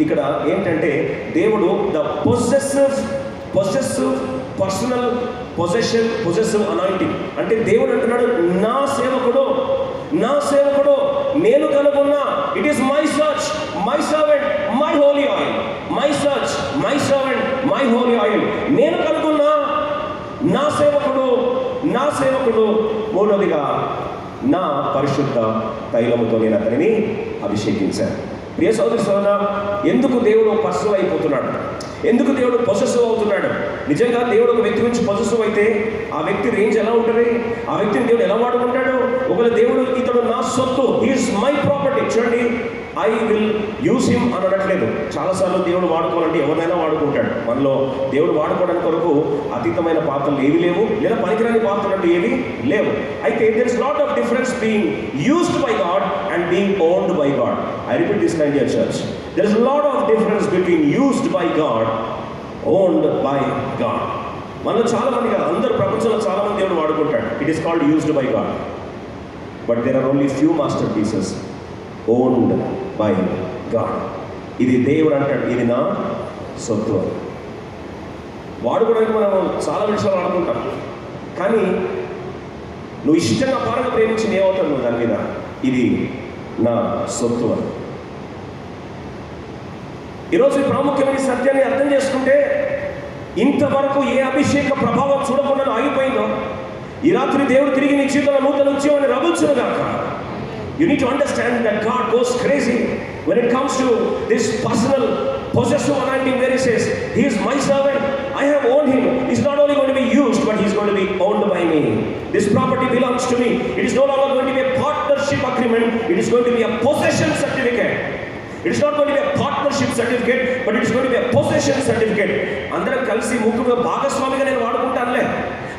ఇక్కడ ఏంటంటే దేవుడు the possessive personal possessive anointing. అంటే దేవుడు అంటున్నాడు, నా సేవకుడు నేను కనుగొన్నా, it is my search, my servant, my holy oil. My search, my servant, my holy oil. నేను కనుగొన్నా నా సేవకుడు. మూడవదిగా, నా పరిశుద్ధ తైలముతో నేను అతనిని అభిషేకించాను. ప్రియ సోదరి సోదరా, ఎందుకు దేవుడు పర్సనల్ అయిపోతున్నాడు? ఎందుకు దేవుడు పొసెసివ్ అవుతున్నాడు? నిజంగా దేవుడు ఒక వ్యక్తి నుంచి పొసెసివ్ అయితే ఆ వ్యక్తి రేంజ్ ఎలా ఉంటుంది? ఆ వ్యక్తిని దేవుడు ఎలా వాడుకుంటాడు? ఒకవేళ దేవుడు ఇతడు నా సొత్తు, హీఈస్ మై ప్రాపర్టీ, చూడండి, ఐ విల్ యూజ్ హిమ్ అని అనట్లేదు. చాలాసార్లు దేవుడు వాడుకోవాలంటే ఎవరినైనా వాడుకుంటాడు. మనలో దేవుడు వాడుకోవడానికి కొరకు అతీతమైన పాత్రలు ఏవి లేవు, లేదా పనికిరాని పాత్రలు అంటే ఏవి లేవు. అయితే there is lot of difference being used by God and being owned by God. I repeat this, my dear church. There is a lot of difference between used by God, owned by God. మనలో చాలా మంది కాదు, అందరూ ప్రపంచంలో చాలా మంది దేవుడు వాడుకుంటాడు. It is called used by God. But there are only few master pieces owned by God. ఇది దేవుడు అంటాడు, ఇది నా సొత్తు అని. వాడుకోవడానికి మనం చాలా విషయాలు వాడుకుంటాం, కానీ నువ్వు ఇష్టంగా అపారంగా ప్రేమించింది ఏమవుతావు నువ్వు దాని మీద? ఇది నా సొత్తు అని. ఈరోజు ఈ ప్రాముఖ్యమైన సత్యాన్ని అర్థం చేసుకుంటే, ఇంతవరకు ఏ అభిషేక ప్రభావం చూడకుండా ఆగిపోయిందో, ఈ రాత్రి దేవుడు తిరిగి నీ జీవితంలో నూతన ఉద్యమాన్ని రగుల్చును గాక. You need to understand that God goes crazy when it comes to this personal possessive anointing, where he says, he is my servant, I have owned him. He's not only going to be used, but he's going to be owned by me. This property belongs to me. It is no longer going to be a partnership agreement, it is going to be a possession certificate. It is not going to be a partnership certificate, but it is going to be a possession certificate. అందరం కలిసి ముఖ్యంగా భాగస్వామిగా నేను వాడుకుంటానులే,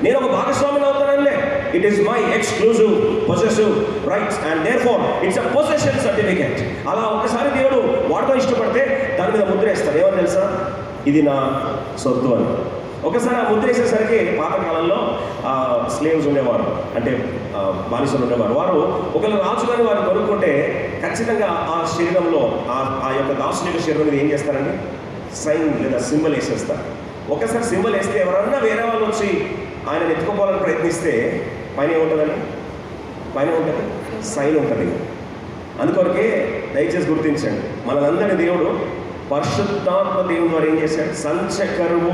నేను ఒక భాగస్వామిని అవుతానులే. It is my exclusive possessive rights and therefore it's a possession certificate. అలా ఒకసారి దేవుడు వాడుకో ఇష్టపడితే దాని మీద ముద్ర వేస్తాడు. ఏమని తెలుసా? ఇది నా సొత్తు అని. ఒకసారి ఆ ముద్ర వేసేసరికి పాతకాలంలో స్లేవ్స్ ఉండేవారు, అంటే బానిసలు ఉండేవారు. వారు ఒకవేళ రాజుగాని వారు కొనుక్కుంటే ఖచ్చితంగా ఆ శరీరంలో ఆ యొక్క దాసుని యొక్క శరీరం మీద ఏం చేస్తారండి? సైన్ లేదా సింబల్ వేసేస్తారు. ఒకసారి సింబల్ వేస్తే ఎవరన్నా వేరే వాళ్ళు వచ్చి ఆయన ఎత్తుకోవాలని ప్రయత్నిస్తే పైన ఏముంటుందండి? పైన ఉంటుంది సైన్ ఉంటుంది. అందుకొరకే దయచేసి గుర్తించండి, మనందరినీ దేవుడు పరిశుద్ధాత్మ దేవుని ద్వారా ఏం చేశాడు? సంచకరువు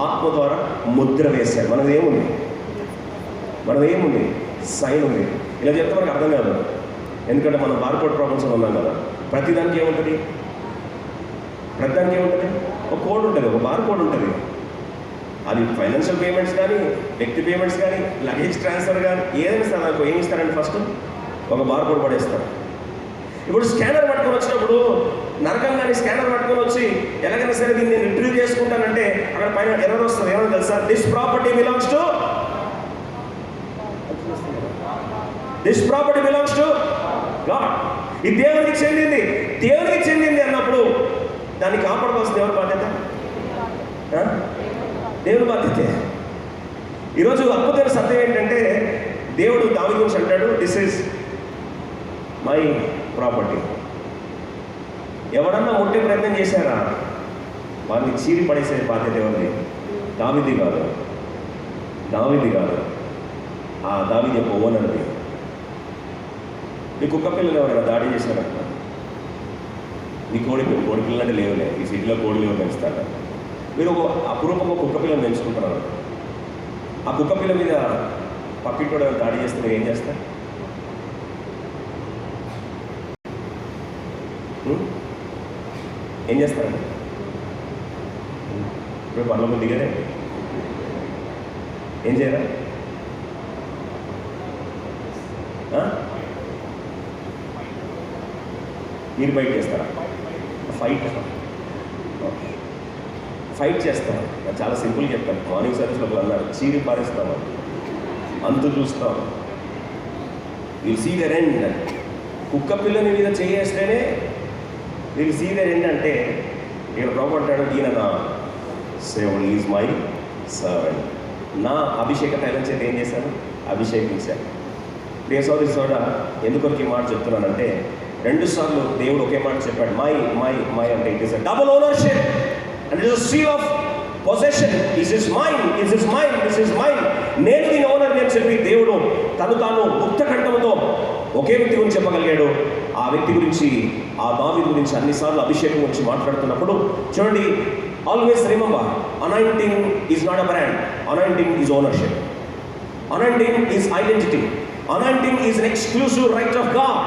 ఆత్మ ద్వారా ముద్ర వేశాడు. మనది ఏముంది? సైన్ ఉంది. ఇలా చెప్తే మనకు అర్థం కాదు, ఎందుకంటే మనం బార్కోడ్ ప్రపంచంలో ఉన్నాం కదా. ప్రతిదానికి ఏముంటుంది? ఒక కోడ్ ఉంటుంది, ఒక బార్కోడ్ ఉంటుంది. అది ఫైనాన్షియల్ పేమెంట్స్ కానీ, వ్యక్తి పేమెంట్స్ కానీ, లగేజ్ ట్రాన్స్ఫర్ కానీ, ఏదైనా సార్ నాకు ఏమి ఇస్తారంటే ఫస్ట్ ఒక బార్కోడ్ పడేస్తారు. ఇప్పుడు స్కానర్ పట్టుకొని వచ్చినప్పుడు నరకంగానే స్కానర్ పట్టుకొని వచ్చి ఎలాగైనా సరే దీన్ని రిట్రీవ్ చేసుకుంటానంటే అక్కడ పైన ఎర్రర్ వస్తుంది. ఏమని తెలుసా? This property belongs to God. ఇది దేవునికి చెందింది అన్నప్పుడు దాన్ని కాపాడుకోవాల్సింది ఎవరి బాధ్యత? దేవుని బాధ్యతే. ఈరోజు అద్భుతమైన సత్యం ఏంటంటే, దేవుడు దావీదు గురించి అంటాడు, దిస్ ఈజ్ మై ప్రాపర్టీ. ఎవరన్నా ముట్టే ప్రయత్నం చేశారా? వారిని చీరి పడేసే బాధ్యత ఎవరిది? దావీది కాదు. ఆ దావీదు యొక్క ఓనర్ది. మీ కుక్క పిల్లలు ఎవరైనా దాడి చేశారంట, మీ కోడి పిల్లలు అంటే లేవులే, ఈ సిటీలో కోడి లేవు పెంచుతారు. మీరు ఒక అపురూపంగా కుక్క పిల్లని పెంచుకుంటున్నారు. ఆ కుక్క పిల్ల మీద పక్కింటోడు దాడి చేస్తే మీరు ఏం చేస్తారు? ఏం చేస్తారండి? ఇప్పుడు పనుల ముందు దిగరే ఏం చేయరా? మీరు బయట చేస్తారా? ఫైట్ చేస్తాం. చాలా సింపుల్గా చెప్తాను. మార్నింగ్ సర్వీస్లో అన్నారు, చీరి పారేస్తాం, అంతు చూస్తాం, విల్ సీ దర్ ఎండ్. కుక్క పిల్లని మీద చేయేస్తేనే విల్ సీ దర్ ఎండ్. అంటే ఇక్కడ ప్రభు అంటాడు, ఈయన నా సేవకుడు, ఈజ్ మై సర్వెంట్. నా అభిషేక తైలం చేత ఏం చేశాను? అభిషేకించాను. ప్రియ సోదరి సోదరా, ఎందుకొరకు ఈ మాట చెప్తున్నానంటే, 2 సార్లు దేవుడు ఒకే మాట చెప్పాడు, మై మై మై అంటే it is a double ownership and it is a seal of possession. Is is mine, is is mine, this is mine. నేను దీని ఓనర్ అని చెప్పి దేవుడు తాను ముక్త కంఠంతో ఒకే వ్యక్తి గురించి చెప్పగలిగాడు. ఆ వ్యక్తి గురించి, ఆ దావీదు గురించి అన్నిసార్లు అభిషేకం గురించి మాట్లాడుతున్నప్పుడు చూడండి, always remember, anointing is not a brand, anointing is ownership, anointing is identity, anointing is an exclusive right of God.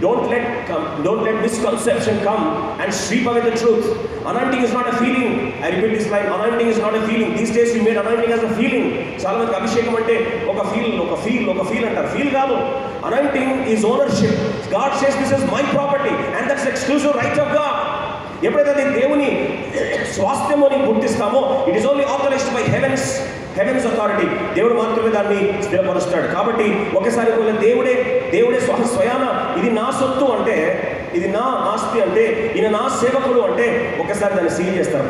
Don't let misconception come and sweep away the truth. Anointing is not a feeling. I repeat this line, anointing is not a feeling. These days we made anointing as a feeling. చాలా మంది అభిషేకం అంటే ఒక feel అంటారు. Feel కాదు. Anointing is ownership. God says this is my property and that's exclusive right of God. ఎప్పుడైతే అది దేవుని స్వాస్థ్యము అని గుర్తిస్తామో, it is only authorized by heaven's authority. దేవుడు మాత్రమే దాన్ని స్థిరపరుస్తాడు. కాబట్టి ఒకసారి దేవుడే స్వయాన ఇది నా సొత్తు అంటే, ఇది నా ఆస్తి అంటే, ఈయన నా సేవకుడు అంటే ఒకసారి దాన్ని సీల్ చేస్తారు.